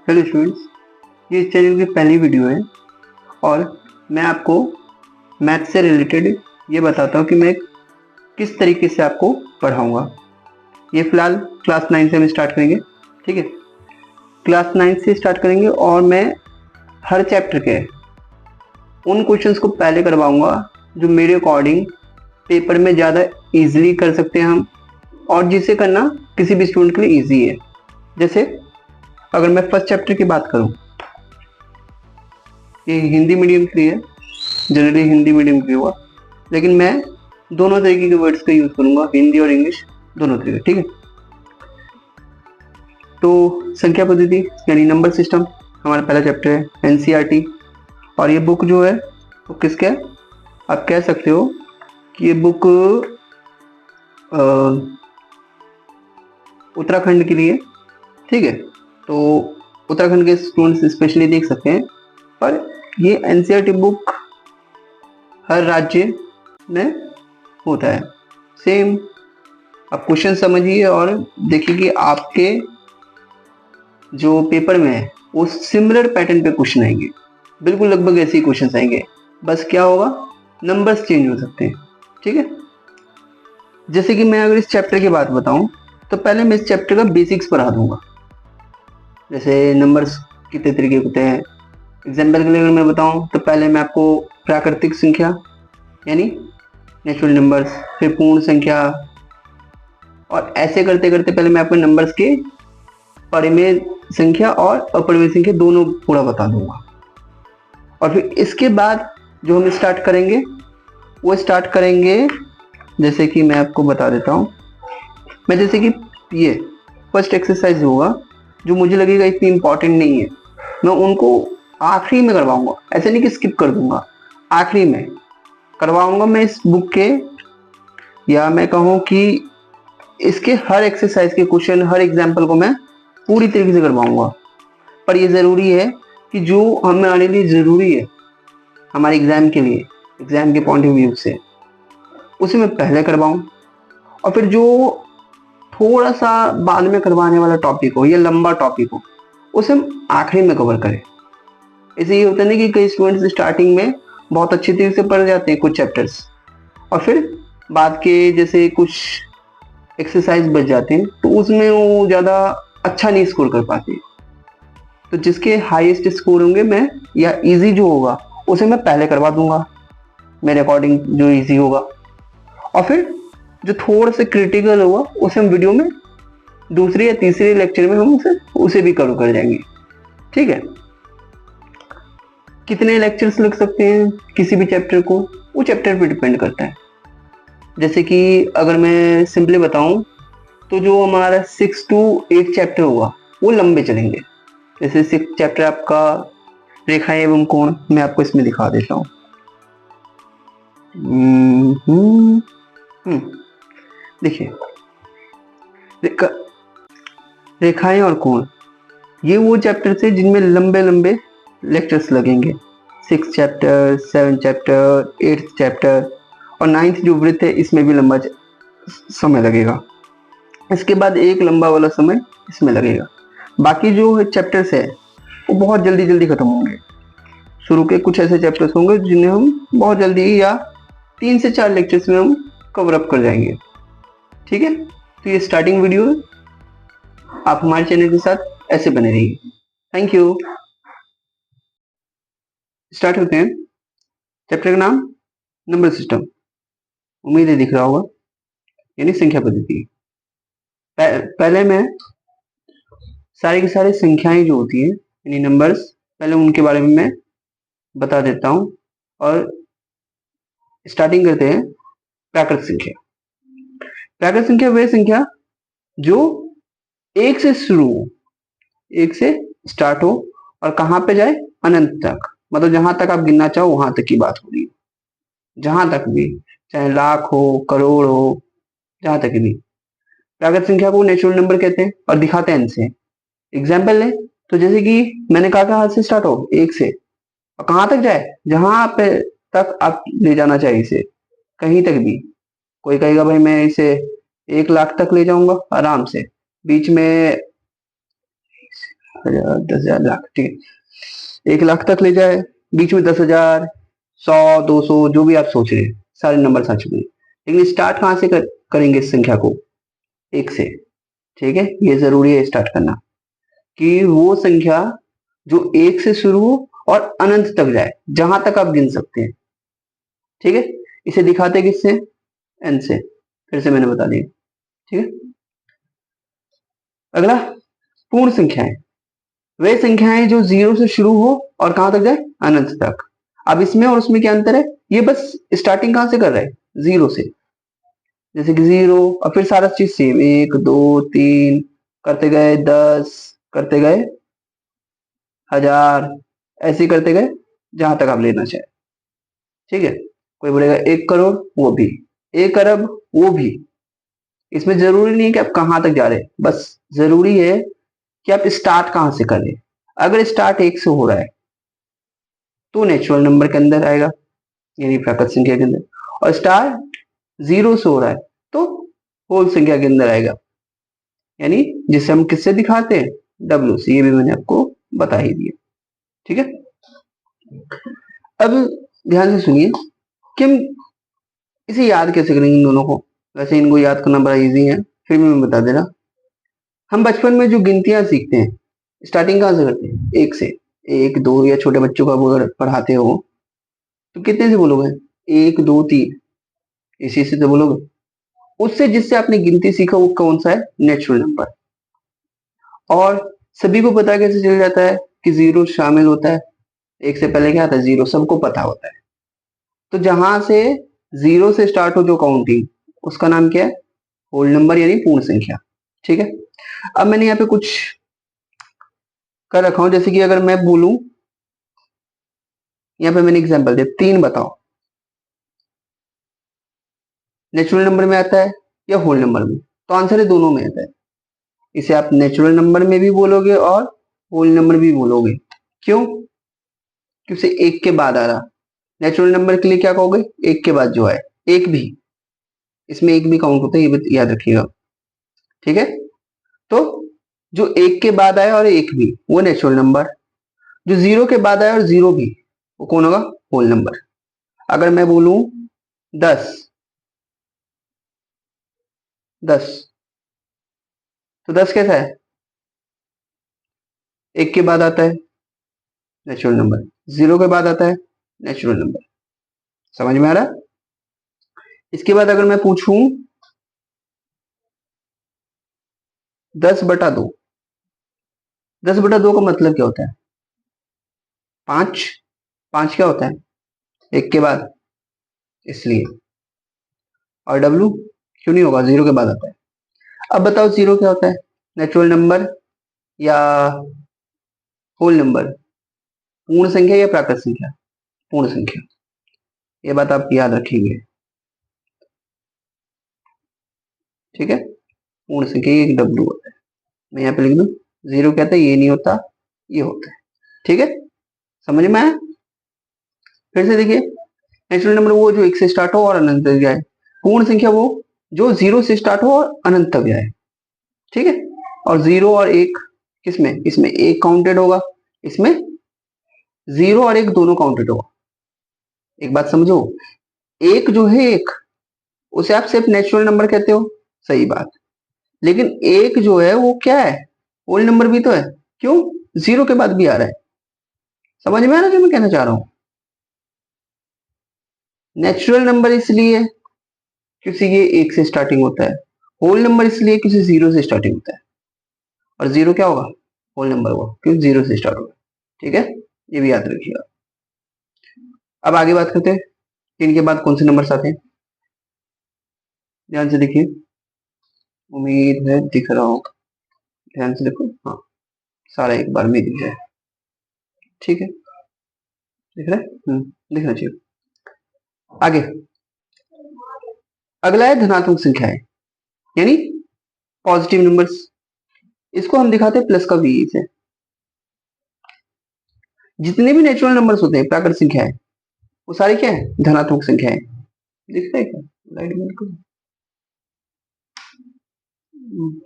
Hello students, ये इस channel की पहली वीडियो है और मैं आपको मैथ से रिलेटेड ये बताता हूँ कि मैं किस तरीके से आपको पढ़ाऊँगा। ये फ़िलहाल क्लास 9 से हम स्टार्ट करेंगे, ठीक है। क्लास 9 से स्टार्ट करेंगे और मैं हर चैप्टर के उन क्वेश्चंस को पहले करवाऊँगा जो मेरे अकॉर्डिंग पेपर में ज़्यादा ईजिली कर सकते हैं हम, और जिसे करना किसी भी स्टूडेंट के लिए ईजी है। जैसे अगर मैं फर्स्ट चैप्टर की बात करूँ, ये हिंदी मीडियम के लिए, जनरली हिंदी मीडियम के लिए हुआ, लेकिन मैं दोनों तरीके के वर्ड्स का यूज़ करूँगा, हिंदी और इंग्लिश दोनों तरीके, ठीक है। तो संख्या पद्धति यानी नंबर सिस्टम हमारा पहला चैप्टर है, एनसीईआरटी। और ये बुक जो है वो किसका है, आप कह सकते हो कि ये बुक उत्तराखंड के लिए, ठीक है। तो उत्तराखंड के स्टूडेंट्स स्पेशली देख सकते हैं, पर ये एनसीईआरटी बुक हर राज्य में होता है सेम। आप क्वेश्चन समझिए और देखिए कि आपके जो पेपर में है वो सिमिलर पैटर्न पे क्वेश्चन आएंगे, बिल्कुल लगभग ऐसे ही क्वेश्चन आएंगे, बस क्या होगा, नंबर्स चेंज हो सकते हैं, ठीक है। जैसे कि मैं अगर इस चैप्टर की बात बताऊं तो पहले मैं इस चैप्टर का बेसिक्स पढ़ा दूंगा। जैसे नंबर्स कितने तरीके होते हैं, एग्जाम्पल के लिए अगर मैं बताऊं तो पहले मैं आपको प्राकृतिक संख्या यानी नेचुरल नंबर्स, फिर पूर्ण संख्या, और ऐसे करते करते पहले मैं आपको नंबर्स के परिमेय संख्या और अपरिमेय संख्या दोनों पूरा बता दूंगा। और फिर इसके बाद जो हम स्टार्ट करेंगे वो स्टार्ट करेंगे, जैसे कि मैं आपको बता देता हूँ। मैं जैसे कि ये फर्स्ट एक्सरसाइज होगा जो मुझे लगेगा इतनी इंपॉर्टेंट नहीं है, मैं उनको आखिरी में करवाऊंगा, ऐसे नहीं कि स्किप कर दूंगा, आखिरी में करवाऊंगा मैं इस बुक के, या मैं कहूँ कि इसके हर एक्सरसाइज के क्वेश्चन, हर एग्जाम्पल को मैं पूरी तरीके से करवाऊंगा। पर ये ज़रूरी है कि जो हमारे लिए ज़रूरी है हमारे एग्ज़ाम के लिए, एग्ज़ाम के पॉइंट ऑफ व्यू से, उसे मैं पहले करवाऊँ, और फिर जो थोड़ा सा बाद में करवाने वाला टॉपिक हो या लंबा टॉपिक हो उसे हम आखिरी में कवर करें। ऐसे ये होता है ना कि कई स्टूडेंट्स स्टार्टिंग में बहुत अच्छी तरीके से पढ़ जाते हैं कुछ चैप्टर्स, और फिर बाद के जैसे कुछ एक्सरसाइज बच जाते हैं तो उसमें वो ज़्यादा अच्छा नहीं स्कोर कर पाते। तो जिसके हाईएस्ट स्कोर होंगे मैं, या इजी जो होगा उसे मैं पहले करवा दूंगा, मेरे अकॉर्डिंग जो इजी होगा, और फिर जो थोड़ा सा क्रिटिकल होगा उसे हम वीडियो में दूसरे या तीसरे लेक्चर में हम उसे भी कवर कर जाएंगे, ठीक है। कितने लेक्चर्स लग सकते हैं किसी भी चैप्टर को, वो चैप्टर पे डिपेंड करता है। जैसे कि अगर मैं सिंपली बताऊं तो जो हमारा 6 to 8 चैप्टर होगा वो लंबे चलेंगे। जैसे 6 चैप्टर आपका रेखाएं एवं कोण, मैं आपको इसमें दिखा देता हूँ। देखिए, रेखाएं और कोण ये वो चैप्टर्स है जिनमें लंबे लंबे लेक्चर्स लगेंगे। 6 चैप्टर, 7 चैप्टर, 8 चैप्टर, और 9th जो वृत्त है इसमें भी लंबा समय लगेगा। इसके बाद एक लंबा वाला समय इसमें लगेगा। बाकी जो चैप्टर्स है वो बहुत जल्दी जल्दी खत्म होंगे। शुरू के कुछ ऐसे चैप्टर्स होंगे जिन्हें हम बहुत जल्दी या 3 से 4 लेक्चर्स में हम कवर अप कर जाएंगे, ठीक है। तो ये स्टार्टिंग वीडियो है, आप हमारे चैनल के साथ ऐसे बने रहिए। Thank you. स्टार्ट करते हैं। चैप्टर का नाम नंबर सिस्टम, उम्मीद है दिख रहा होगा, यानी संख्या पद्धति। पहले मैं सारी की सारी संख्याएं जो होती है यानी नंबर्स, पहले उनके बारे में मैं बता देता हूँ, और स्टार्टिंग करते हैं प्राकृत संख्या। प्राकृत संख्या वह संख्या जो एक से शुरू हो, एक से स्टार्ट हो और कहाँ पे जाए, अनंत तक, मतलब जहां तक आप गिनना चाहो वहां तक की बात हो रही है, जहां तक भी, चाहे लाख हो, करोड़ हो, जहां तक भी। प्राकृत संख्या को नेचुरल नंबर कहते हैं और दिखाते हैं इनसे। एग्जाम्पल लें तो जैसे कि मैंने कहा कहाँ से स्टार्ट हो, एक से, और कहाँ तक जाए, जहां पे तक आप ले जाना चाहिए इसे, कहीं तक भी। कोई कहेगा भाई मैं इसे 1 लाख तक ले जाऊंगा आराम से, बीच में हजार, 10,000, लाख, ठीक है। 1 लाख तक ले जाए, बीच में 10,000, 100, 200, जो भी आप सोच रहे हैं, सारे नंबर आ चुके हैं। लेकिन स्टार्ट कहाँ से करेंगे इस संख्या को? 1 से। ठीक है, ये जरूरी है स्टार्ट करना, कि वो संख्या जो 1 से शुरू हो और अनंत तक जाए, जहां तक आप गिन सकते हैं। ठीक है, इसे दिखाते किससे? n से। फिर से मैंने बता दिया। ठीक है, अगला पूर्ण संख्याएं। वे संख्याएं जो 0 से शुरू हो और कहां तक जाए? अनंत तक। अब इसमें और उसमें क्या अंतर है? ये बस स्टार्टिंग कहां से कर रहे हैं? 0 से। जैसे कि 0 और फिर सारा चीज सेम, 1, 2, 3 करते गए, 10 करते गए, 1000, ऐसे ही करते गए जहां तक आप लेना चाहे। ठीक है, कोई बोलेगा 1 करोड़, वो भी, 1 अरब, वो भी। इसमें जरूरी नहीं है कि आप कहां तक जा रहे हैं, बस जरूरी है कि आप स्टार्ट कहां से कर रहे हैं। अगर स्टार्ट 1 से हो रहा है तो नेचुरल नंबर के अंदर आएगा, यानी प्राकृत संख्या के अंदर, और स्टार्ट 0 से हो रहा है तो होल संख्या के अंदर आएगा, यानी जिसे हम किससे दिखाते हैं? W से। ये भी मैंने आपको बता ही दिया। ठीक है, अब ध्यान से सुनिए कि हम इसे याद कैसे करेंगे इन दोनों को। वैसे इनको याद करना बड़ा इजी है, फिर भी मैं बता दे रहा। हम बचपन में जो गिनतियां सीखते हैं, स्टार्टिंग कहां से करते हैं? 1 से। 1, 2, या छोटे बच्चों को अगर पढ़ाते हो तो कितने से बोलोगे? 1, 2, 3, इसी से तो बोलोगे। उससे जिससे आपने गिनती सीखा वो कौन सा है? Natural number. और सभी को पता कैसे चल जाता है कि 0 शामिल होता है? 1 से पहले क्या आता है? 0, सबको पता होता है। तो जहां से 0 से स्टार्ट हो जो काउंटिंग, उसका नाम क्या है? होल नंबर, यानी पूर्ण संख्या। ठीक है, अब मैंने यहाँ पे कुछ कर रखा हूं, जैसे कि अगर मैं बोलूं, यहाँ पे मैंने एग्जांपल दिया, 3 बताओ, नेचुरल नंबर में आता है या होल नंबर में? तो आंसर है दोनों में आता है। इसे आप नेचुरल नंबर में भी बोलोगे और होल नंबर भी बोलोगे। क्यों? क्योंकि 1 के बाद आ रहा। नेचुरल नंबर के लिए क्या कहोगे? 1 के बाद जो है, एक भी, इसमें एक भी काउंट होता है, ये भी याद रखिएगा। ठीक है, तो जो 1 के बाद आए और एक भी, वो नेचुरल नंबर। जो 0 के बाद आए और 0 भी, वो कौन होगा? Whole number. अगर मैं बोलूं 10, 10, तो 10 कैसा है? 1 के बाद आता है, नेचुरल नंबर। 0 के बाद आता है, नेचुरल नंबर। समझ में आ रहा? इसके बाद अगर मैं पूछूं 10/2, 10/2 का मतलब क्या होता है? 5। 5 क्या होता है? 1 के बाद, इसलिए। और डब्लू क्यों नहीं होगा? 0 के बाद आता है। अब बताओ 0 क्या होता है? नेचुरल नंबर या होल नंबर? पूर्ण संख्या या प्राकृत संख्या? पूर्ण संख्या। ये बात आप याद रखेंगे। ठीक है, पूर्ण संख्या, ये डब्लू होता है। मैं यहाँ पे लिख दूं 0 क्या होता है? ये नहीं होता, ये होता है। ठीक है, समझ में आया? फिर से देखिए, नेचुरल नंबर वो जो 1 से स्टार्ट हो और अनंत तक जाए। पूर्ण संख्या वो जो 0 से स्टार्ट हो और अनंत तक जाए। ठीक है, और 0 और 1 किसमें? इसमें 1 काउंटेड होगा, इसमें 0 और 1 दोनों काउंटेड होगा। एक बात समझो, एक जो है, एक, उसे आप सिर्फ नेचुरल नंबर कहते हो, सही बात। लेकिन एक जो है वो क्या है? होल नंबर भी तो है। क्यों? 0 के बाद भी आ रहा है। समझ में आ रहा है जो मैं कहना चाह रहा हूं? नेचुरल नंबर इसलिए क्योंकि ये 1 से स्टार्टिंग होता है। होल नंबर इसलिए क्योंकि 0 से स्टार्टिंग होता है। और 0 क्या होगा? होल नंबर होगा, क्योंकि 0 से स्टार्ट होगा। ठीक है, ये भी याद रखिएगा। अब आगे बात करते हैं, 3 के बाद कौन से नंबर आते हैं। ध्यान से देखिए, उम्मीद है दिख रहा होगा। ध्यान से देखो, हाँ, सारा एक बार में दिख जाए। ठीक है, दिख रहा है? दिखना चाहिए। आगे, अगला है धनात्मक संख्याएं, यानी पॉजिटिव नंबर्स। इसको हम दिखाते हैं प्लस का वी से। जितने भी नेचुरल नंबर्स होते हैं, प्राकृत संख्याएं, वो सारी क्या है? धनात्मक संख्याएं। दिख रहा है क्या? लाइट बंद करो।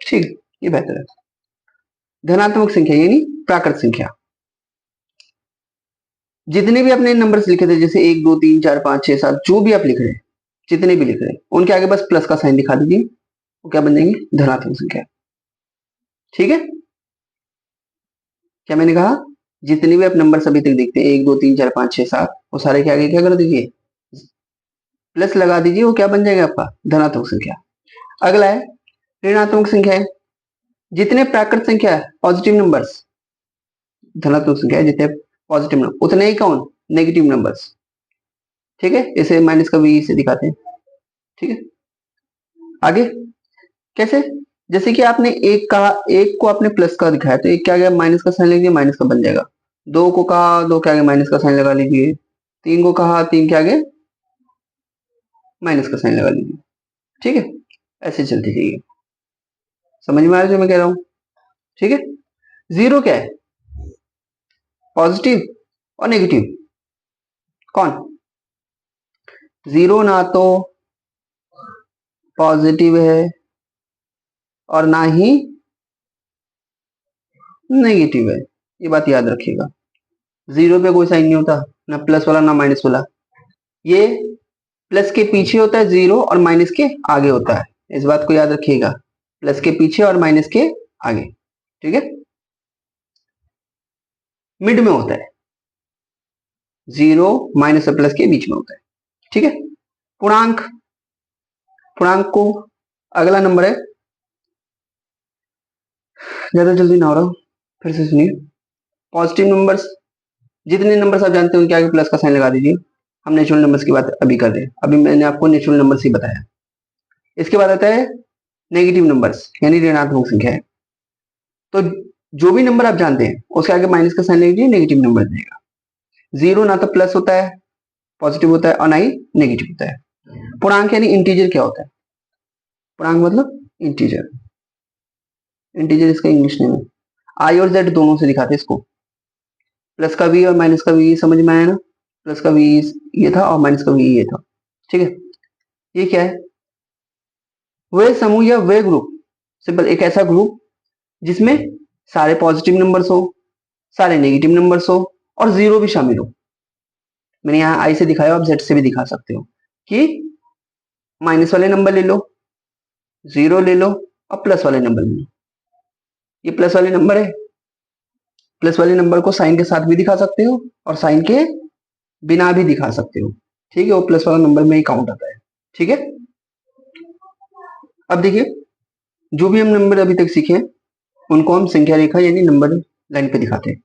ठीक है, ये बेहतर है। धनात्मक संख्या यानी प्राकृत संख्या, जितने भी आपने नंबर्स लिखे थे जैसे 1 2 3 4 5 6 7 जो भी आप लिख रहे हैं, जितने भी लिख रहे हैं उनके आगे बस प्लस का साइन दिखा दीजिए, वो क्या बन जाएंगे धनात्मक संख्या। ठीक है, क्या मैंने कहा, जितने भी आप नंबर अभी तक देखते हैं 1 2 3 4 5 6 7 वो सारे के आगे क्या कर दीजिए प्लस लगा दीजिए, वो क्या बन जाएगा आपका धनात्मक संख्या। अगला है ऋणात्मक संख्या है, जितने प्राकृत संख्या है पॉजिटिव नंबर्स, धनात्मक संख्या है जितने पॉजिटिव नंबर उतने ही कौन नेगेटिव नंबर्स। ठीक है, इसे माइनस का वी से दिखाते हैं। ठीक है, आगे कैसे, जैसे कि आपने एक कहा, एक को आपने प्लस का दिखाया तो एक क्या गया माइनस का साइन लीजिए, माइनस का बन जाएगा। दो को कहा, दो के आगे माइनस का साइन लगा लीजिए। तीन को कहा, तीन के आगे माइनस का साइन लगा लीजिए। ठीक है, ऐसे चलती जाइए। समझ में आ रहा है जो मैं कह रहा हूं। ठीक है, जीरो क्या है पॉजिटिव और नेगेटिव, कौन जीरो ना तो पॉजिटिव है और ना ही नेगेटिव है, ये बात याद रखिएगा। जीरो पे कोई साइन नहीं होता, ना प्लस वाला ना माइनस वाला, ये प्लस के पीछे होता है जीरो और माइनस के आगे होता है, इस बात को याद रखिएगा, प्लस के पीछे और माइनस के आगे। ठीक है, मिड में होता है, जीरो माइनस और प्लस के बीच में होता है। ठीक है, पूर्णांक, पूर्णांक को अगला नंबर है, ज्यादा जल्दी ना हो रहा, फिर से सुनिए। पॉजिटिव नंबर्स, जितने नंबर्स आप जानते हैं उनके आगे प्लस का साइन लगा दीजिए। हम नेचुरल नंबर्स की बात अभी कर रहे हैं, अभी मैंने आपको नेचुरल नंबर्स ही बताया। इसके बाद आता है नेगेटिव नंबर्स यानी ऋणात्मक संख्या है, तो जो भी नंबर आप जानते हैं उसके आगे माइनस का साइन लीजिए, नेगेटिव नंबर देगा। जीरो ना तो प्लस होता है पॉजिटिव होता है और ना ही नेगेटिव होता है। पूर्णांक यानी इंटीजर क्या होता है, पूर्णांक मतलब इंटीजर, इंटीजर इसका इंग्लिश नेम है। आई और जेड दोनों से दिखाते हैं इसको, प्लस का वी और माइनस का वी समझ में आया ना, प्लस का वी ये था और माइनस का वी ये था। ठीक है, ये क्या है, वे समूह या वे ग्रुप, सिंपल एक ऐसा ग्रुप जिसमें सारे पॉजिटिव नंबर्स हो, सारे नेगेटिव नंबर्स हो और जीरो भी शामिल हो। मैंने यहाँ आई से दिखाया, आप जेड से भी दिखा सकते हो कि माइनस वाले नंबर ले लो, जीरो ले लो और प्लस वाले नंबर ले लो। ये प्लस वाले नंबर है, प्लस वाले नंबर को साइन के साथ भी दिखा सकते हो और साइन के बिना भी दिखा सकते हो। ठीक है, वो प्लस वाला नंबर में ही काउंट आता है। ठीक है, अब देखिए जो भी हम नंबर अभी तक सीखे उनको हम संख्या रेखा यानी नंबर लाइन पे दिखाते हैं।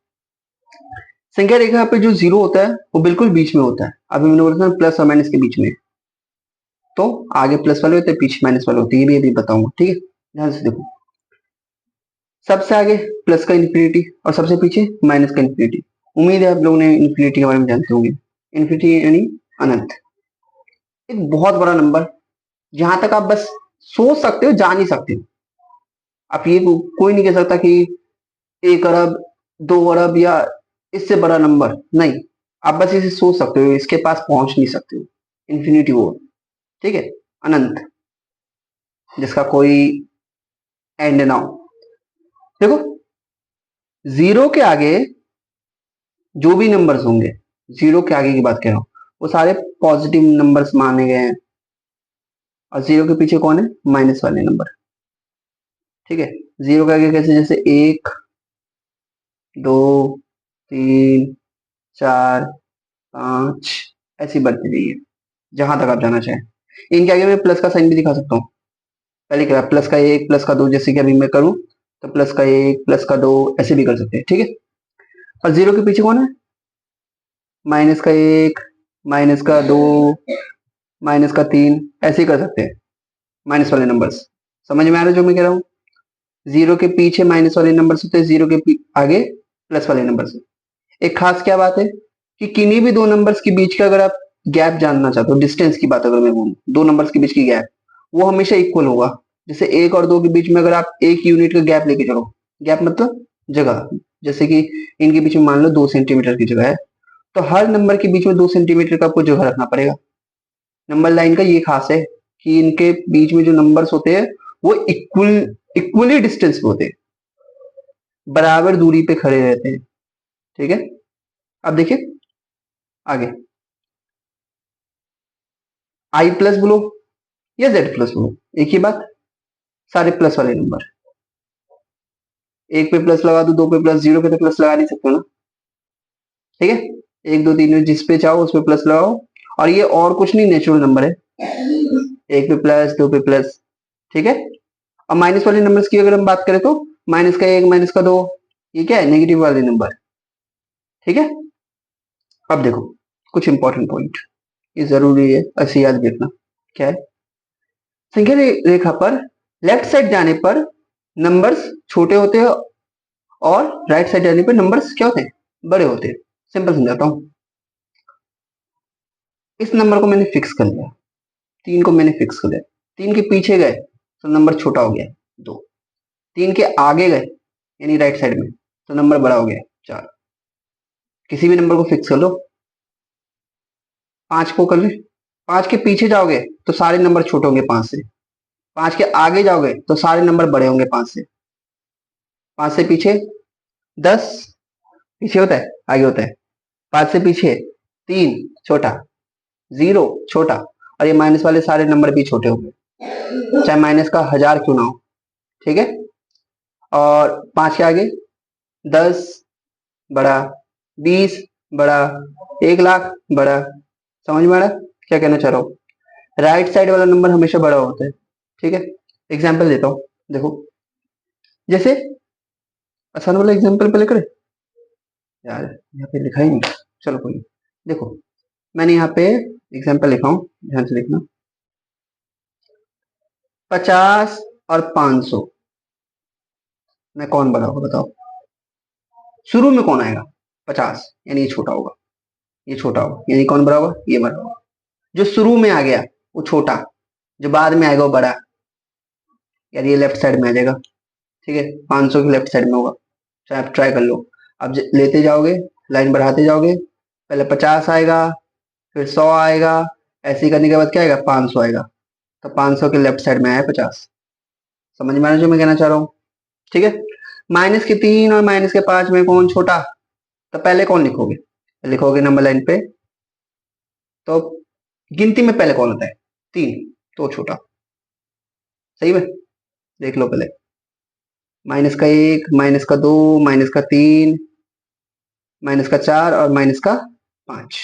संख्या रेखा पे जो जीरो होता है वो बिल्कुल बीच में होता है, अभी मैंने बोला था प्लस और माइनस के बीच में, तो आगे प्लस वाले होते हैं पीछे माइनस वाले होते हैं, ये भी अभी बताऊंगा। ठीक है, ध्यान से देखो, सबसे आगे प्लस का इन्फिनिटी और सबसे पीछे माइनस का इन्फिनिटी। उम्मीद है आप लोगों ने इन्फिनिटी के बारे में जानते होंगे, इन्फिनिटी यानी अनंत, एक बहुत बड़ा नंबर जहां तक आप बस सोच सकते हो, जान ही सकते हो। आप ये कोई नहीं कह सकता कि 1 अरब 2 अरब या इससे बड़ा नंबर नहीं, आप बस इसे सोच सकते हो, इसके पास पहुंच नहीं सकते हो। इन्फिनिटी वो, ठीक है, अनंत, जिसका कोई एंड ना हो। देखो जीरो के आगे जो भी नंबर्स होंगे, जीरो के आगे की बात कर रहा हूं, वो सारे पॉजिटिव नंबर्स माने गए हैं और जीरो के पीछे कौन है माइनस वाले नंबर। ठीक है, जीरो के आगे कैसे, जैसे 1 2 3 4 5 ऐसी बढ़ती रही है जहां तक आप जाना चाहें। इनके आगे मैं प्लस का साइन भी दिखा सकता हूँ, पहले क्या प्लस का 1 प्लस का 2, जैसे कि अभी मैं करूं तो प्लस का 1 प्लस का 2 ऐसे भी कर सकते हैं। ठीक है, और जीरो के पीछे कौन है -1 -2 -3 ऐसे ही कर सकते हैं माइनस वाले नंबर्स। समझ में आ रहा है जो मैं कह रहा हूँ, जीरो के पीछे माइनस वाले नंबर्स होते हैं, जीरो के आगे प्लस वाले नंबर्स। एक खास क्या बात है कि किन्हीं भी दो नंबर्स के बीच का अगर आप गैप जानना चाहते हो, डिस्टेंस की बात अगर मैं बोलूं, दो नंबर्स के बीच की गैप वो हमेशा इक्वल होगा। जैसे 1 और 2 के बीच में अगर आप 1 यूनिट का गैप लेके चलो, गैप मतलब जगह, जैसे कि इनके बीच में मान लो 2 सेंटीमीटर की जगह है, तो हर नंबर के बीच में 2 सेंटीमीटर का आपको जगह रखना पड़ेगा। नंबर लाइन का ये खास है कि इनके बीच में जो नंबर्स होते हैं वो इक्वली डिस्टेंस पे होते हैं। बराबर दूरी पे खड़े रहते हैं। ठीक है, अब देखिए आगे, आई प्लस बोलो या जेड प्लस बोलो, एक ही बात, सारे प्लस वाले नंबर। एक पे प्लस लगा दो, दो पे प्लस, जीरो पे तो प्लस लगा नहीं सकते ना। ठीक है, एक दो तीन में जिस पे चाहो उस पे प्लस लगाओ, और ये और कुछ नहीं, नेचुरल नंबर है, एक पे प्लस, दो पे प्लस। ठीक है, अब माइनस वाले नंबर्स की अगर हम बात करें तो माइनस का एक, माइनस का दो, ये क्या है, नेगेटिव वाले नंबर। ठीक है, अब देखो कुछ इंपॉर्टेंट पॉइंट, ये जरूरी है, ऐसे याद रखना। क्या है, संख्या रेखा पर लेफ्ट साइड जाने पर नंबर्स छोटे होते हैं और राइट साइड जाने पर नंबर्स क्या होते हैं, बड़े होते हैं। सिंपल समझाता हूं, इस नंबर को मैंने फिक्स कर लिया, तीन को मैंने फिक्स कर लिया, तीन के पीछे गए तो नंबर छोटा हो गया दो, तीन के आगे गए यानी राइट साइड में तो नंबर बड़ा हो गया चार। किसी भी नंबर को फिक्स कर लो, पांच को कर ले, पांच के पीछे जाओगे तो सारे नंबर छोटे होंगे पांच से, पांच के आगे जाओगे तो सारे नंबर बड़े होंगे पांच से, पांच से पीछे दस, पीछे होता है आगे होता है, पांच से पीछे तीन छोटा, जीरो छोटा, और ये माइनस वाले सारे नंबर भी छोटे होंगे, चाहे माइनस का हजार क्यों ना हो। ठीक है, और पांच के आगे दस बड़ा, बीस बड़ा, एक लाख बड़ा। समझ में आ रहा है क्या कहना चाह रहा हूँ, राइट साइड वाला नंबर हमेशा बड़ा होता है। ठीक है, एग्जाम्पल देता हूँ, देखो जैसे आसान वाला एग्जाम्पल पहले करें, यार यहाँ पे लिखा ही नहीं, चलो कोई नहीं। देखो मैंने यहाँ पे एग्जाम्पल लिखा हूँ, ध्यान से देखना, 50 और 500 में कौन बड़ा होगा बताओ, शुरू में कौन आएगा, 50 यानी ये छोटा होगा, ये छोटा होगा यानी कौन बड़ा होगा, ये बड़ा होगा। जो शुरू में आ गया वो छोटा, जो बाद में आएगा वो बड़ा, यार ये लेफ्ट साइड में आ जाएगा। ठीक है, 500 की लेफ्ट साइड में होगा, चाहे आप ट्राई कर लो। अब लेते जाओगे, लाइन बढ़ाते जाओगे, पहले 50 आएगा, फिर 100 आएगा, ऐसे ही करने के बाद क्या आएगा, 500 आएगा, तो 500 के लेफ्ट साइड में आया 50। समझ में आ रहा है जो मैं कहना चाह रहा हूँ। ठीक है, माइनस के तीन और माइनस के पांच में कौन छोटा, तो पहले कौन लिखोगे, लिखोगे नंबर लाइन पे, तो गिनती में पहले कौन होता है, तीन, तो छोटा। सही में, देख लो पहले, माइनस का एक, माइनस का दो, माइनस का तीन, माइनस का चार और माइनस का पांच।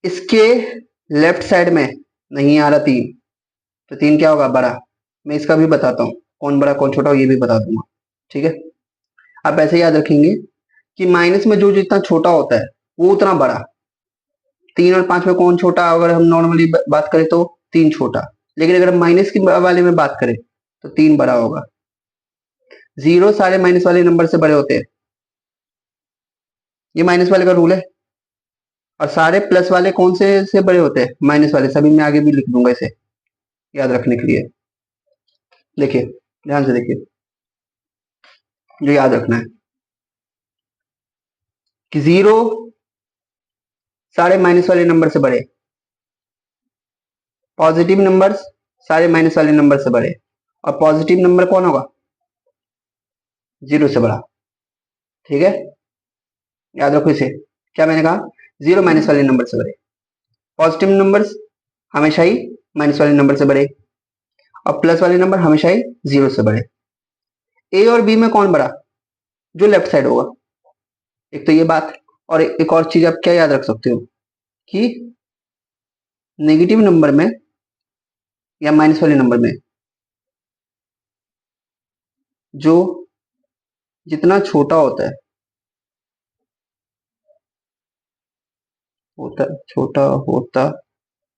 इसके लेफ्ट साइड में नहीं आ रहा तीन, तो तीन क्या होगा, बड़ा। मैं इसका भी बताता हूँ, कौन बड़ा कौन छोटा हो ये भी बता दूंगा। ठीक है, आप ऐसे याद रखेंगे कि माइनस में जो जितना छोटा होता है वो उतना बड़ा, तीन और पांच में कौन छोटा, अगर हम नॉर्मली बात करें तो तीन छोटा, लेकिन अगर हम माइनस की वाले में बात करें तो तीन बड़ा होगा। जीरो सारे माइनस वाले नंबर से बड़े होते हैं, ये माइनस वाले का रूल है, और सारे प्लस वाले कौन से बड़े होते हैं, माइनस वाले। सभी मैं आगे भी लिख दूंगा इसे याद रखने के लिए। देखिए ध्यान से देखिए, जो याद रखना है कि जीरो सारे माइनस वाले नंबर से बड़े, पॉजिटिव नंबर्स सारे माइनस वाले नंबर से बड़े, और पॉजिटिव नंबर कौन होगा, जीरो से बड़ा। ठीक है, याद रखो इसे, क्या मैंने कहा, जीरो माइनस वाले नंबर से बड़े, पॉजिटिव नंबर्स हमेशा ही माइनस वाले नंबर से बड़े, और प्लस वाले नंबर हमेशा ही जीरो से बड़े। ए और बी में कौन बड़ा, जो लेफ्ट साइड होगा, एक तो ये बात, और एक और चीज आप क्या याद रख सकते हो कि नेगेटिव नंबर में या माइनस वाले नंबर में जो जितना छोटा छोटा होता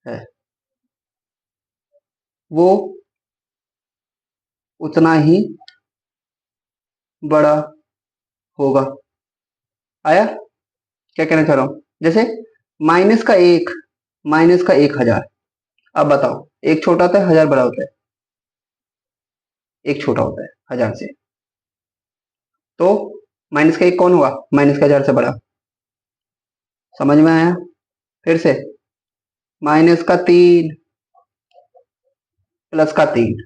है वो उतना ही बड़ा होगा। आया क्या कहना चाह रहा हूं, जैसे माइनस का एक, माइनस का 1000, अब बताओ एक छोटा होता है हजार बड़ा होता है, एक छोटा होता है हजार से, तो माइनस का एक कौन हुआ, माइनस का हजार से बड़ा। समझ में आया, फिर से माइनस का तीन प्लस का तीन,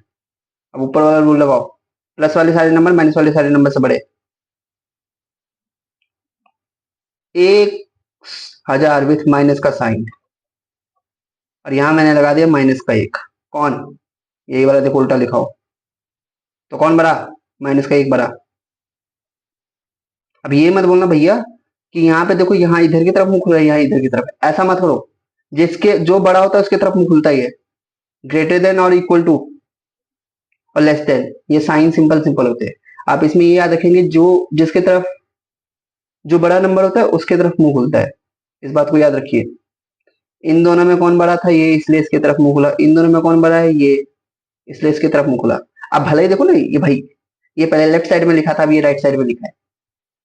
अब ऊपर वाला रूल लगाओ, प्लस वाले सारे नंबर माइनस वाले सारे नंबर से बड़े। 1000 विथ माइनस का साइन, और यहां मैंने लगा दिया माइनस का 1। कौन? यही वाला देखो, उल्टा लिखाओ तो कौन बड़ा? माइनस का 1 बड़ा। अब ये मत बोलना भैया कि यहाँ पे देखो, यहाँ इधर की तरफ मुंह खुल रहा है, यहाँ इधर की तरफ, ऐसा मत करो। जिसके जो बड़ा होता है उसकी तरफ मुंह खुलता ही है। ग्रेटर देन और इक्वल टू और लेस देन, ये साइन सिंपल सिंपल होते हैं। आप इसमें ये याद रखेंगे, जो जिसके तरफ जो बड़ा नंबर होता है उसके तरफ मुंह खुलता है, इस बात को याद रखिए। इन दोनों में कौन बड़ा था? ये, इसलिए इसकी तरफ मुंह खुला। इन दोनों में कौन बड़ा है? ये, इसलिए इसकी तरफ मुंह खुला। अब भले ही देखो ना, ये भाई ये पहले लेफ्ट साइड में लिखा था, अब ये राइट साइड में लिखा है,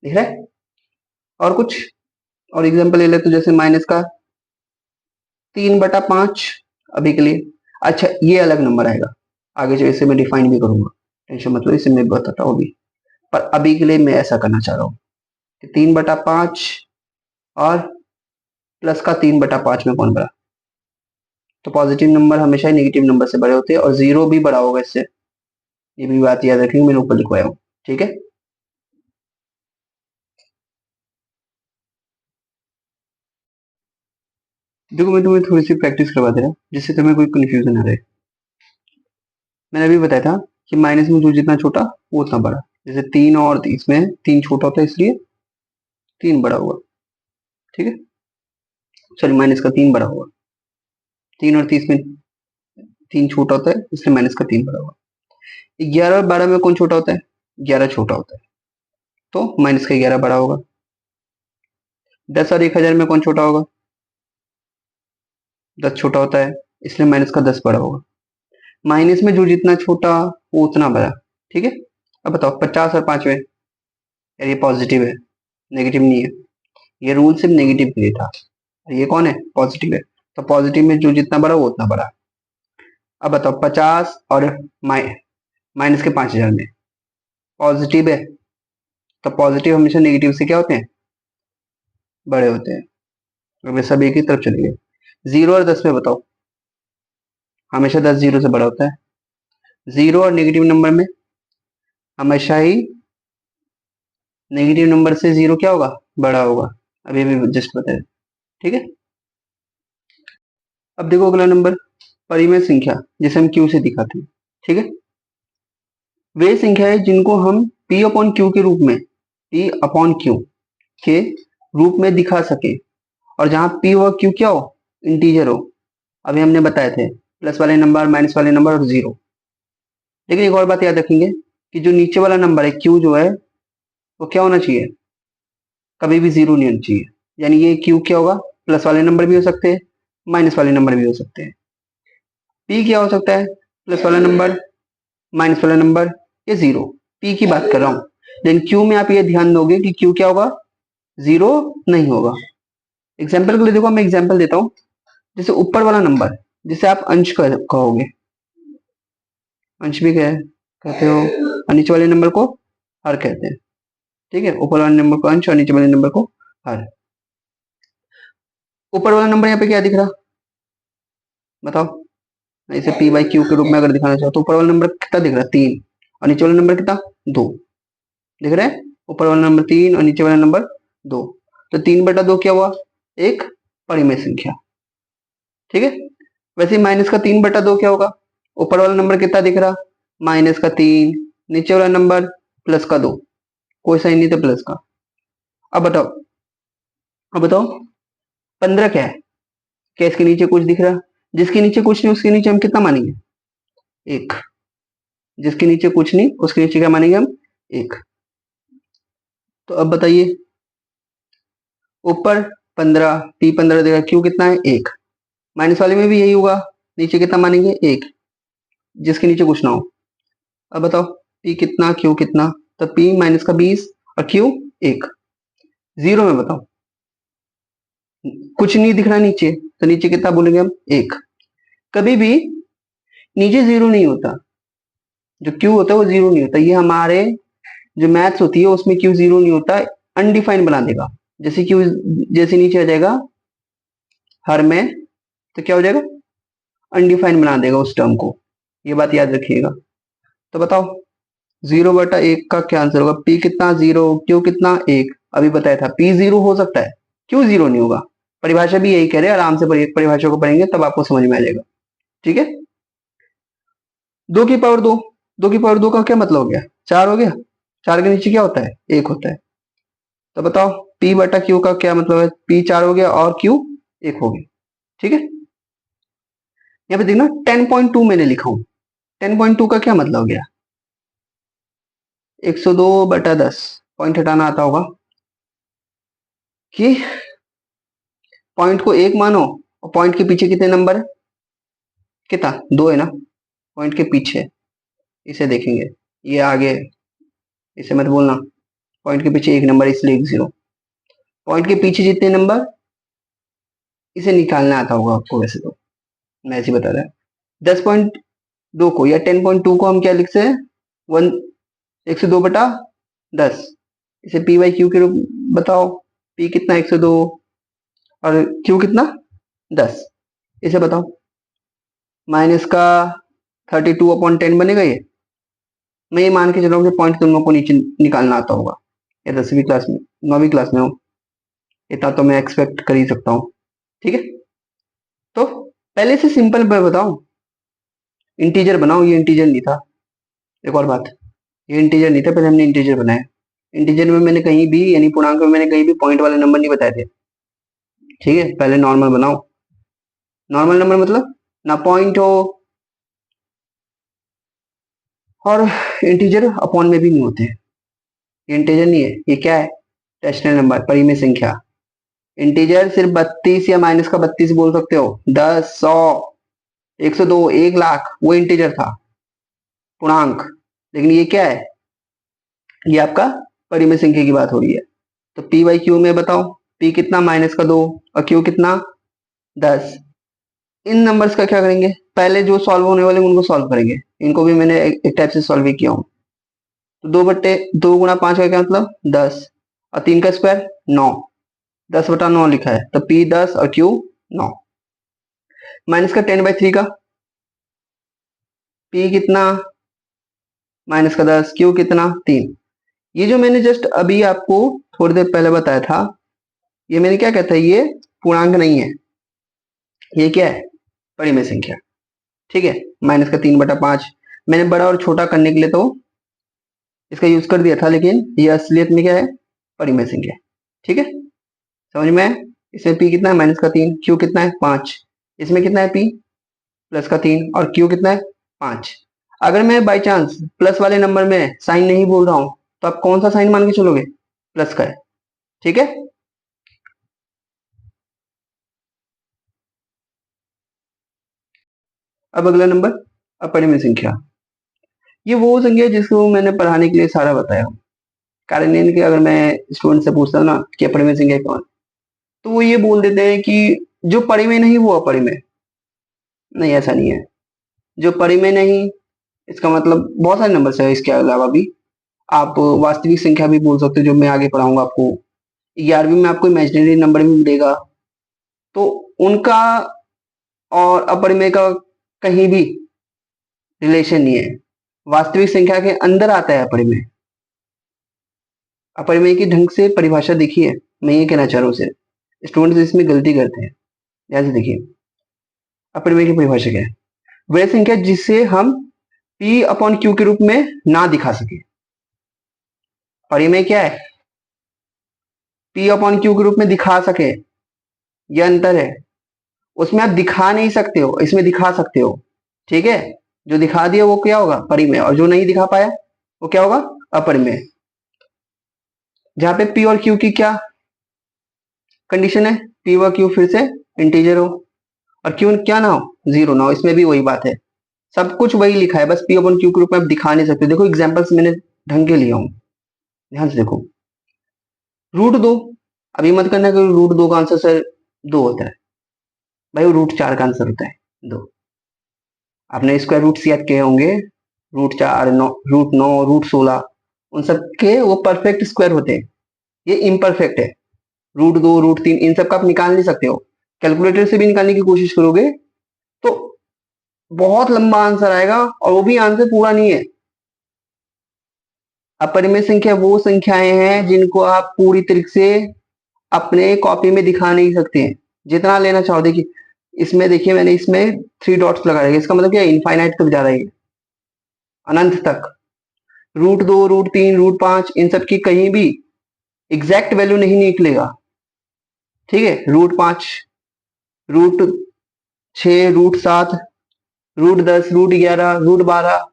दिख रहा है? और कुछ और एग्जांपल ले ले तो, जैसे माइनस का 3/5 अभी के लिए। अच्छा, ये अलग नंबर आएगा आगे, जो इसे मैं डिफाइन भी करूंगा, टेंशन मतलब इसे मैं बताता हूँ अभी। पर अभी के लिए मैं ऐसा करना चाह रहा हूँ कि 3/5 और प्लस का 3/5 में कौन बड़ा? तो पॉजिटिव नंबर हमेशा ही नेगेटिव नंबर से बड़े होते हैं, और जीरो भी बड़ा होगा इससे। ये भी बात याद रखेंगे, मैंने ऊपर लिखवाया हूँ, ठीक है? देखो, मैं तुम्हें थोड़ी सी प्रैक्टिस करवा दे रहा हूँ जिससे तुम्हें कोई कंफ्यूजन ना रहे। मैंने अभी बताया था कि माइनस में जो जितना छोटा वो उतना बड़ा। जैसे 3 और 30 में 3 छोटा होता है, इसलिए 3 बड़ा हुआ, ठीक है? सॉरी, माइनस का 3 बड़ा हुआ। 3 और 30 में 3 छोटा होता है, इसलिए माइनस का 3 बड़ा हुआ। 11 और 12 में कौन छोटा होता है? 11 छोटा होता है, तो माइनस का 11 बड़ा होगा। 10 और 1000 में कौन छोटा होगा? 10 छोटा होता है, इसलिए माइनस का 10 बड़ा होगा। माइनस में जो जितना छोटा वो उतना बड़ा, ठीक है? अब बताओ, 50 और 5 में, यार ये पॉजिटिव है, नेगेटिव नहीं है। ये रूल सिर्फ नेगेटिव के लिए था, ये कौन है? पॉजिटिव है। तो पॉजिटिव में जो जितना बड़ा वो उतना बड़ा। अब बताओ, 50 और माइनस के 5000 में पॉजिटिव है, तो पॉजिटिव हमेशा नेगेटिव से क्या होते हैं? बड़े होते हैं। अब ये सब एक ही तरफ चले गए। 0 और 10 में बताओ, हमेशा 10 जीरो से बड़ा होता है। 0 और नेगेटिव नंबर में हमेशा ही नेगेटिव नंबर से 0 क्या होगा? बड़ा होगा। अब ये भी जस्ट बताया, ठीक है? अब देखो अगला नंबर, परिमेय संख्या, जिसे हम क्यू से दिखाते हैं, ठीक है? वे संख्या है जिनको हम पी अपॉन क्यू के रूप में, पी अपॉन क्यू के रूप में दिखा सके, और जहां पी व क्यू क्या हो? इंटीजर हो। अभी हमने बताए थे, प्लस वाले नंबर, माइनस वाले नंबर और जीरो। लेकिन एक और बात याद रखेंगे कि जो नीचे वाला नंबर है क्यू जो है, वो क्या होना चाहिए? कभी भी जीरो नहीं होना चाहिए। यानी ये क्यू क्या होगा? प्लस वाले नंबर भी हो सकते हैं, माइनस वाले नंबर भी हो सकते हैं। पी क्या हो सकता है? प्लस वाला नंबर, माइनस वाला नंबर, या जीरो। पी की बात कर रहा हूं। लेकिन क्यू में आप ये ध्यान दोगे कि क्यू क्या होगा? जीरो नहीं होगा। एग्जाम्पल के लिए देखो, मैं एग्जाम्पल देता हूँ। जैसे ऊपर वाला नंबर, जिसे आप अंश कहोगे, अंश भी क्या है कहते हो, और नीचे वाले नंबर को हर कहते हैं, ठीक है? ऊपर वाले नंबर को अंश और नीचे वाले नंबर को हर। ऊपर वाला नंबर यहाँ पे क्या दिख रहा? बताओ। इसे पी बाई क्यू के रूप में अगर दिखाना चाहो तो ऊपर वाला नंबर कितना दिख रहा है? 3। और नीचे वाला नंबर कितना? 2। दिख रहा है? ऊपर वाला नंबर 3 और नीचे वाला नंबर 2। तो 3/2 क्या हुआ? एक परिमेय संख्या, ठीक है? वैसे माइनस का 3/2 क्या होगा? ऊपर वाला नंबर कितना दिख रहा? माइनस का 3, नीचे वाला नंबर प्लस का 2, कोई साइन नहीं था प्लस का। अब बताओ, अब बताओ, 15 क्या है? क्या इसके नीचे कुछ दिख रहा? जिसके नीचे कुछ नहीं उसके नीचे हम कितना मानेंगे? 1। जिसके नीचे कुछ नहीं उसके नीचे क्या मानेंगे हम? 1। तो अब बताइए, ऊपर 15, पी 15 देगा, क्यू कितना है? 1। माइनस वाले में भी यही होगा, नीचे कितना मानेंगे? 1, जिसके नीचे कुछ ना हो। अब बताओ, पी कितना, क्यू कितना? तो पी माइनस का 20 और क्यू 1। जीरो में बताओ, कुछ नहीं दिख रहा नीचे, तो नीचे कितना बोलेंगे हम? 1। कभी भी नीचे जीरो नहीं होता, जो क्यू होता है वो जीरो नहीं होता। ये हमारे जो मैथ्स होती है उसमें क्यू जीरो नहीं होता, अनडिफाइंड बना देगा। जैसे क्यू जैसे नीचे आ जाएगा हर में, तो क्या हो जाएगा? अनडिफाइंड बना देगा उस टर्म को। ये बात याद रखिएगा। तो बताओ 0/1 का क्या आंसर होगा? पी कितना 0, क्यू कितना 1। अभी बताया था पी 0 हो सकता है, क्यू 0 नहीं होगा। परिभाषा भी यही कह रहे हैं, आराम से परिभाषा को पढ़ेंगे तब आपको समझ में आ जाएगा। ठीक है, 2 की पावर 2, 2 की पावर 2 का क्या मतलब हो गया? 4 हो गया। 4 के नीचे क्या होता है? 1 होता है। तो बताओ P/Q का क्या मतलब है? P 4 हो गया और Q 1 हो गया। ठीक है, यहाँ पे देखना 10.2 मैंने लिखा हूं। 10.2 का क्या मतलब हो गया? 102/10। पॉइंट हटाना आता होगा कि पॉइंट को 1 मानो और पॉइंट के पीछे कितने नंबर है? कितना? 2 है ना। पॉइंट के पीछे इसे देखेंगे, ये आगे, इसे मत बोलना। पॉइंट के पीछे 1 नंबर इसलिए 10। पॉइंट के पीछे जितने नंबर, इसे निकालना आता होगा आपको। वैसे तो मैं ऐसे ही बता रहा है। 10.2 को या 10.2 को हम क्या लिखते हैं? 102/10। इसे P/Q के रूप बताओ। P कितना 102 और Q कितना 10। इसे बताओ। माइनस का 32/10 बनेगा ये। मैं ये मान के चल रहा हूँ कि पॉइंट तुम लोग को नीचे निकालना आता होगा, या 10वीं क्लास में 9वीं क्लास में हो, इतना तो मैं एक्सपेक्ट कर ही सकता हूँ। ठीक है, तो पहले से सिंपल बताओ, इंटीजर बनाओ। ये इंटीजर नहीं था। एक और बात, ये इंटीजर नहीं था, पहले हमने इंटीजर बनाया। इंटीजर में मैंने कहीं भी, यानी पूर्णांक में मैंने कहीं भी पॉइंट वाले नंबर नहीं बताए थे। ठीक है, पहले नॉर्मल बनाओ। नॉर्मल नंबर मतलब ना पॉइंट हो और इंटीजर अपॉन में भी नहीं होते। ये इंटीजर नहीं है, ये क्या है? रेशनल नंबर, परिमेय संख्या। इंटीजर सिर्फ 32 या माइनस का 32 बोल सकते हो। 10, 100, 102, 1 लाख, वो इंटीजर था, पूर्णांक। लेकिन ये क्या है? ये आपका परिमेय संख्या की बात हो रही है। तो P/Q में बताओ, P कितना? -2 और Q कितना 10। इन नंबर्स का क्या करेंगे? पहले जो सॉल्व होने वाले उनको सॉल्व करेंगे। इनको भी मैंने एक टाइप से सॉल्व ही किया हूं। तो 2/2 × 5 का क्या मतलब? 10 और 3 का स्क्वायर 9। 10/9 लिखा है, तो P 10 और Q 9। माइनस का 10/3 का P कितना? -10, Q कितना 3। ये जो मैंने जस्ट अभी आपको थोड़ी देर पहले बताया था, ये मैंने क्या कहता है? ये पूर्णांक नहीं है, ये क्या है? परिमेय संख्या। ठीक है, माइनस का 3/5 मैंने बड़ा और छोटा करने के लिए तो इसका यूज कर दिया था, लेकिन ये असलियत में क्या है? परिमेय संख्या। ठीक है, समझ में आया? इसमें P कितना है? -3। Q कितना है? 5। इसमें कितना है? P +3 और Q कितना है? 5। अगर मैं बाई चांस प्लस वाले नंबर में साइन नहीं बोल रहा हूं, तो आप कौन सा साइन मान के चलोगे? प्लस का है। ठीक है, अब अगला नंबर, अपरिमेय संख्या। ये वो संख्या है जिसको मैंने पढ़ाने के लिए सारा बताया हूँ। कारण ये कि अगर मैं स्टूडेंट से पूछता हूँ ना कि अपरिमेय संख्या कौन, तो वो ये बोल देते हैं कि जो परिमेय नहीं वो अपरिमेय। नहीं, ऐसा नहीं है। जो परिमेय नहीं, इसका मतलब बहुत सारे नंबर है इसके अलावा भी। आप वास्तविक संख्या भी बोल सकते हो, जो मैं आगे पढ़ाऊंगा आपको। 11वीं में आपको इमेजिनरी नंबर भी मिलेगा, तो उनका और अपरिमेय का कहीं भी रिलेशन नहीं है। वास्तविक संख्या के अंदर आता है अपरिमेय। अपरिमेय की ढंग से परिभाषा देखिए, मैं ये कहना चाह रहा हूँ सिर्फ स्टूडेंट्स इसमें गलती करते हैं। ध्यान से देखिए, अपरिमेय की परिभाषा क्या है? वह संख्या जिसे हम P/Q के रूप में ना दिखा सके। परिमेय क्या है? P/Q के रूप में दिखा सके, यह अंतर है। उसमें आप दिखा नहीं सकते हो, इसमें दिखा सकते हो। ठीक है, जो दिखा दिया वो क्या होगा? परिमेय, और जो नहीं दिखा पाया वो क्या होगा? अपरिमेय। जहां पे P और Q की क्या कंडीशन है? P व Q फिर से इंटीजर हो और Q क्या ना हो? 0 ना हो। इसमें भी वही बात है, सब कुछ वही लिखा है, बस P/Q के रूप में आप दिखा नहीं सकते। देखो एग्जांपल्स मैंने ढंग के लिया हूं, ध्यान से देखो। √2, अभी मत करना कि √2 का आंसर सर 2 होता है। भाई वो √4 का आंसर होता है 2। आपने स्क्वायर रूट्स याद किए होंगे, √4, √9, √16, उन सब के वो परफेक्ट स्क्वायर होते हैं, ये इम्परफेक्ट है। √2, √3 इन सब का आप निकाल नहीं सकते हो। कैलकुलेटर से भी निकालने की कोशिश करोगे तो बहुत लंबा आंसर आएगा, और वो भी आंसर पूरा नहीं है। अपरिमेय संख्या वो संख्याएं हैं जिनको आप पूरी तरीके से अपने कॉपी में दिखा नहीं सकते हैं, जितना लेना चाहो। देखिए इसमें, देखिए मैंने इसमें 3 डॉट्स लगा रखे, इसका मतलब क्या, इनफाइनाइट तक जा रहा है, अनंत तक। √2, √3, √5 इन सब की कहीं भी एग्जैक्ट वैल्यू नहीं निकलेगा। ठीक है, √5, √6, √7, √10, √11, √12,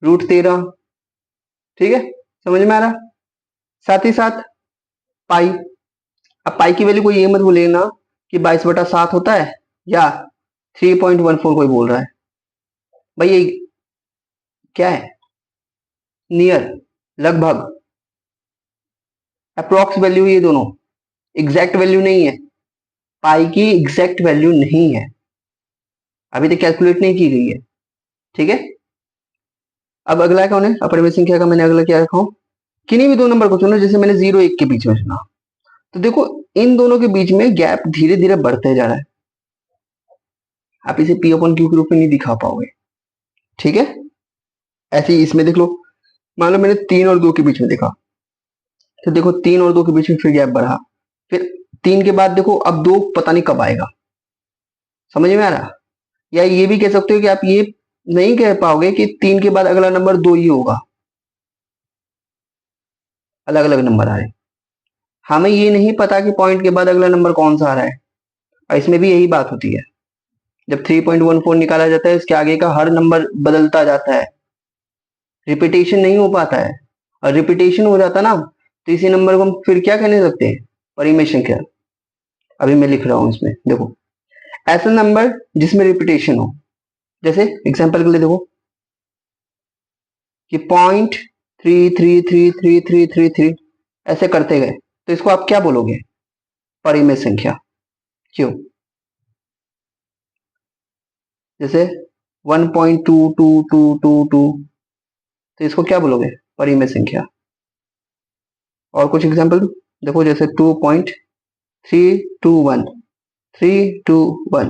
√13। ठीक है, समझ में आ रहा। साथ ही साथ पाई। अब पाई की वैल्यू कोई ये मत बोलेगा कि 22/7 होता है या 3.14 कोई बोल रहा है। भाई ये क्या है, नियर, लगभग, अप्रोक्स वैल्यू, ये दोनों एग्जैक्ट वैल्यू नहीं है। पाई की एग्जैक्ट वैल्यू नहीं है, अभी तक कैलकुलेट नहीं की गई है। ठीक है, अब अगला कौन है, अपरिमेय संख्या का मैंने अगला क्या रखा हूं, किन्हीं भी दो नंबर को चुनो, जैसे मैंने 0 1 के बीच में चुना, तो देखो इन दोनों के बीच में गैप धीरे धीरे बढ़ते जा रहा है। आप इसे P/Q के रूप में नहीं दिखा पाओगे। ठीक है, ऐसे ही इसमें देख लो, मान लो मैंने 3 और 2 के बीच में देखा, तो देखो 3 और 2 के बीच में फिर गैप बढ़ा, फिर 3 के बाद देखो अब 2 पता नहीं कब आएगा। समझ में आ रहा। या ये भी कह सकते हो कि आप ये नहीं कह पाओगे कि 3 के बाद अगला नंबर 2 ही होगा, अलग अलग नंबर आ रहे। हमें ये नहीं पता कि पॉइंट के बाद अगला नंबर कौन सा आ रहा है, और इसमें भी यही बात होती है। जब 3.14 निकाला जाता है, इसके आगे का हर नंबर बदलता जाता है, रिपीटेशन नहीं हो पाता है। और रिपीटेशन हो जाता ना, तो इसी नंबर को हम फिर क्या कहने लगते हैं, परिमेय संख्या। अभी मैं लिख रहा हूं इसमें, देखो ऐसा नंबर जिसमें रिपीटेशन हो, जैसे एग्जांपल के लिए देखो कि 0.333333 ऐसे करते गए, तो इसको आप क्या बोलोगे, परिमेय संख्या। क्यों, जैसे 1.22222, तो इसको क्या बोलोगे, परिमेय संख्या। और कुछ एग्जांपल दो, देखो जैसे 2.321, 321,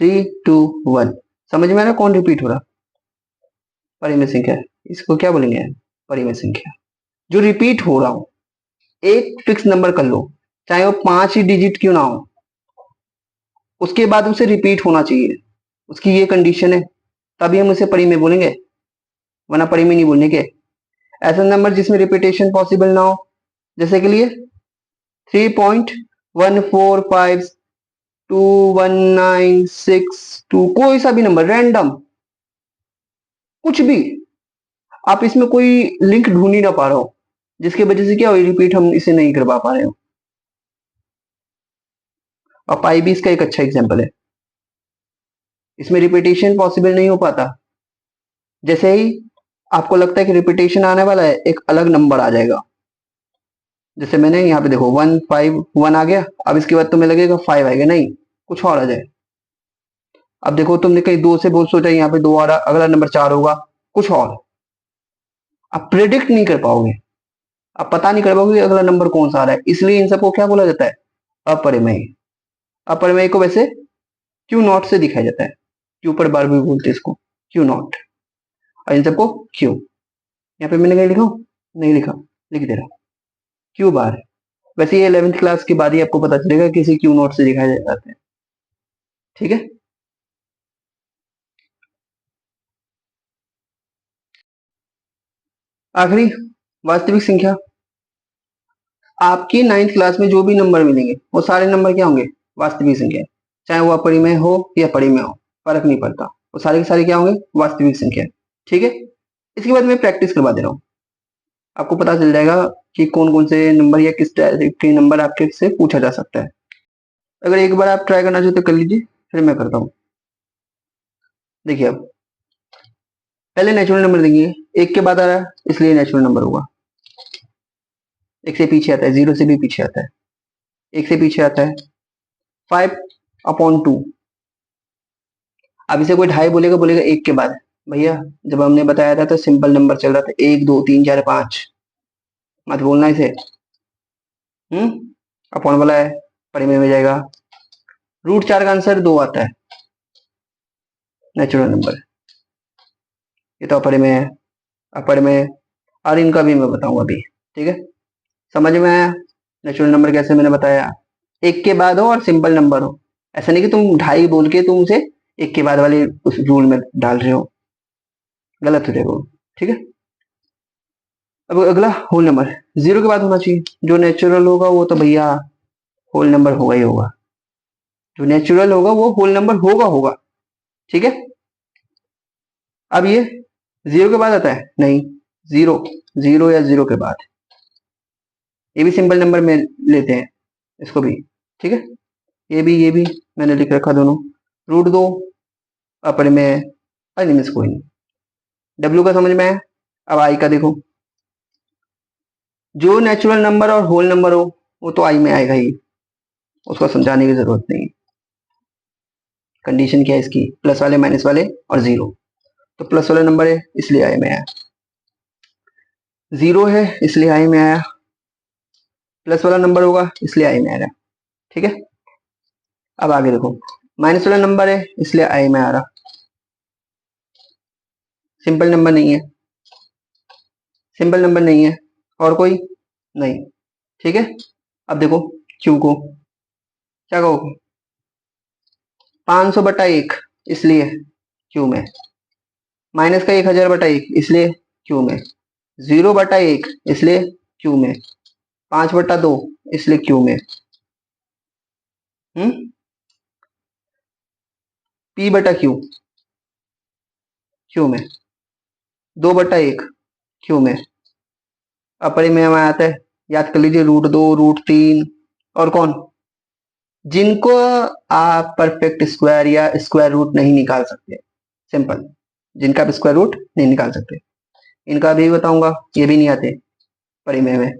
321, समझ में आ रहा कौन रिपीट हो रहा, परिमेय संख्या। इसको क्या बोलेंगे, परिमेय संख्या। जो रिपीट हो रहा हो, एक फिक्स नंबर कर लो, चाहे वो 5 ही डिजिट क्यों ना हो, उसके बाद उसे रिपीट होना चाहिए, उसकी ये कंडीशन है, तभी हम उसे परिमेय बोलेंगे, वरना परिमेय नहीं बोलने के। ऐसा नंबर जिसमें रिपीटेशन पॉसिबल ना हो, जैसे के लिए 3.1452196 कोई सा भी नंबर, रैंडम कुछ भी, आप इसमें कोई लिंक ढूंढ ही ना पा रहे हो, जिसकी वजह से क्या हो, रिपीट हम इसे नहीं करवा पा रहे हो। और पाई भी इसका एक अच्छा एग्जांपल है, इसमें रिपीटेशन पॉसिबल नहीं हो पाता। जैसे ही आपको लगता है कि रिपीटेशन आने वाला है, एक अलग नंबर आ जाएगा। जैसे मैंने यहाँ पे देखो 151 आ गया, अब इसके बाद तुम्हें लगेगा 5 आएगा, नहीं कुछ और आ जाए। अब देखो तुमने कहीं 2 से बोल सोचा, यहाँ पे 2 आ रहा, अगला नंबर 4 होगा, कुछ और। आप प्रिडिक्ट नहीं कर पाओगे, आप पता नहीं कर पाओगे कि अगला नंबर कौन सा आ रहा है, इसलिए इन सबको क्या बोला जाता है, अपरिमेय। अपरिमेय को वैसे क्यू नॉट से दिखाया जाता है, क्यू पर बार भी बोलते हैं इसको, क्यू नॉट। और इन सबको क्यू, यहाँ पे मैंने कहीं लिखा हूं? नहीं लिखा, लिख दे रहा, क्यू बार। वैसे ये 11th क्लास के बाद ही आपको पता चलेगा किसी क्यू नॉट से दिखाया जाता है। ठीक है, आखिरी, वास्तविक संख्या। आपकी 9th क्लास में जो भी नंबर मिलेंगे, वो सारे नंबर क्या होंगे, वास्तविक संख्या। चाहे वो अपरिमेय हो या परिमेय हो, फर्क नहीं पड़ता, वो सारे के सारे क्या होंगे, वास्तविक संख्या। ठीक है, इसके बाद मैं प्रैक्टिस करवा दे रहा हूँ, आपको पता चल जाएगा कि कौन कौन से नंबर या किस तरह के नंबर आपके से पूछा जा सकता है। अगर एक बार आप ट्राई करना चाहते तो कर लीजिए, फिर मैं करता हूँ। देखिए अब पहले नेचुरल नंबर देंगे, एक के बाद आ रहा है इसलिए नेचुरल नंबर होगा। एक से पीछे आता है, 0 से भी पीछे आता है, एक से पीछे आता है 5/2। अब इसे कोई ढाई बोलेगा, बोलेगा एक के बाद, भैया जब हमने बताया था तो सिंपल नंबर चल रहा था, 1 2 3 4 5, मत बोलना इसे। अपॉन वाला है, परिमेय में जाएगा। √4 का आंसर 2 आता है, नेचुरल नंबर। ये तो अपरिमेय है, अपरिमेय, और इनका भी मैं बताऊंगा अभी। ठीक है, समझ में आया? नेचुरल नंबर कैसे मैंने बताया, एक के बाद हो और सिंपल नंबर हो। ऐसा नहीं कि तुम ढाई बोल के तुम उसे एक के बाद वाले उस रूल में डाल रहे हो, गलत हो जाएगा वो। ठीक है, अब अगला होल नंबर, जीरो के बाद होना चाहिए। जो नेचुरल होगा वो तो भैया होल नंबर होगा ही होगा, जो नेचुरल होगा वो होल नंबर होगा होगा। ठीक है, अब ये जीरो के बाद आता है नहीं, जीरो, जीरो या जीरो के बाद, ये भी सिंपल नंबर में लेते हैं इसको भी। ठीक है, ये भी मैंने लिख रखा दोनों। रूट दो अपर में अनिमिस कोई नहीं। डब्ल्यू का समझ में है? अब आई का देखो, जो नेचुरल नंबर और होल नंबर हो वो तो आई में आएगा ही, उसको समझाने की जरूरत नहीं। कंडीशन क्या है इसकी, प्लस वाले माइनस वाले और जीरो। तो प्लस वाला नंबर है इसलिए आई में आया, जीरो है इसलिए आई में आया, प्लस वाला नंबर होगा इसलिए आई में आएगा। ठीक है, अब आगे देखो, माइनस वाला नंबर है इसलिए आई में आ रहा, सिंपल नंबर नहीं है, सिंपल नंबर नहीं है, और कोई नहीं। ठीक है, अब देखो क्यू को क्या कहोगे, 500 बटा एक इसलिए क्यू में, माइनस का 1000 बटा एक इसलिए क्यू में, जीरो बटा एक इसलिए क्यू में, 5/2 इसलिए क्यू में, पी बटा क्यू क्यू में, 2/1 क्यू में, अपरिमेय में आता है, याद कर लीजिए, √2 √3, और कौन, जिनको आप परफेक्ट स्क्वायर या स्क्वायर रूट नहीं निकाल सकते, सिंपल, जिनका आप स्क्वायर रूट नहीं निकाल सकते, इनका भी बताऊंगा, ये भी नहीं आते परिमेय में।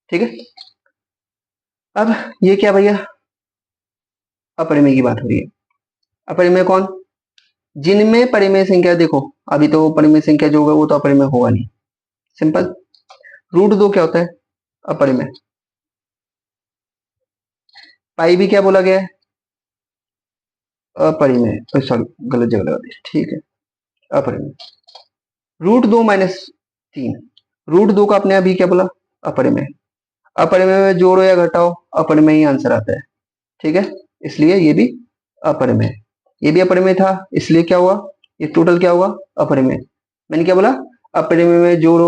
ठीक है, अब ये क्या भैया, अपरिमेय की बात हो रही है। अपरिमेय कौन, जिनमें परिमेय संख्या देखो, अभी तो परिमेय संख्या जो होगा वो तो अपरिमेय होगा नहीं, सिंपल। √2 क्या होता है, अपरिमेय। पाई भी क्या बोला गया है, अपरिमेय, सॉरी गलत जगह लगा दी, ठीक है, अपरिमेय। √2 - 3, √2 का आपने अभी क्या बोला, अपरिमेय। अपरिमेय में जोड़ो या घटाओ अपरिमेय ही आंसर आता है। ठीक है, इसलिए ये भी अपरिमेय, ये भी अपरिमेय था, इसलिए क्या हुआ, ये टोटल क्या हुआ, अपरिमेय। मैंने क्या बोला, अपरिमेय में जोड़ो